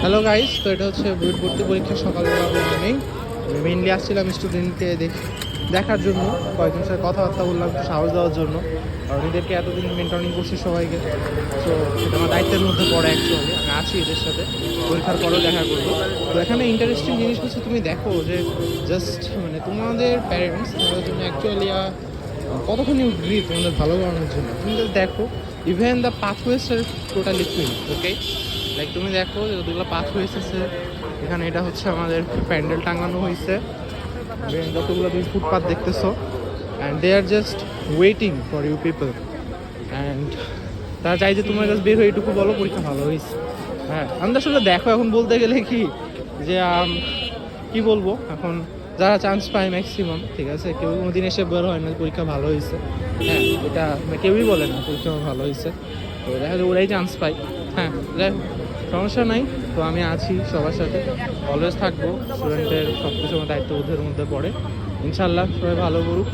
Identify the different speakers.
Speaker 1: Hello guys, তো এটা হচ্ছে বুয়েট ভর্তি পরীক্ষা সকালবেলা মর্নিং। মেইনলি আসছিলাম স্টুডেন্টকে দেখার জন্য, কয়েকজনের সাথে কথাবার্তা বললাম, একটু সাহস দেওয়ার জন্য। আর এদেরকে এতদিন মেন্টরিং করছি সবাইকে, সো এটা আমার দায়িত্বের মধ্যে পড়ে। অ্যাকচুয়ালি আমি আছি এদের সাথে, পরীক্ষার পরেও দেখা করবো। তো এখানে ইন্টারেস্টিং জিনিস হচ্ছে, তুমি দেখো যে জাস্ট মানে তোমাদের প্যারেন্টস তোমাদের জন্য অ্যাকচুয়ালি কতখানি উদ্গ্রীব তোমাদের ভালো করানোর জন্য। তুমি যদি দেখো, even the pathways are totally free. Okay, like তুমি দেখো যতগুলো পাথওয়েজ আছে এখানে, এটা হচ্ছে আমাদের প্যান্ডেল টাঙানো হয়েছে। যতগুলো তুমি ফুটপাথ দেখতেছো, and they are just waiting for you people. অ্যান্ড তারা চাই যে তোমার কাছে বের হয়ে এটুকু বলো পরীক্ষা ভালো হয়েছে। হ্যাঁ, আমি তো আসলে দেখো এখন বলতে গেলে কি যে কি বলবো, এখন যারা চান্স পায় ম্যাক্সিমাম, ঠিক আছে, কেউ কোনোদিন এসে বের হয় না পরীক্ষা ভালো হয়েছে। হ্যাঁ, এটা কেউই বলে না পরীক্ষা ভালো হয়েছে। তো দেখা যায় ওরাই চান্স পায়। হ্যাঁ, যাই হোক, সমস্যা নাই। তো আমি আছি সবার সাথে, অলওয়েজ থাকবো। স্টুডেন্টের সব কিছু আমার দায়িত্ববোধের মধ্যে পড়ে। ইনশাল্লাহ সবাই ভালো করুক।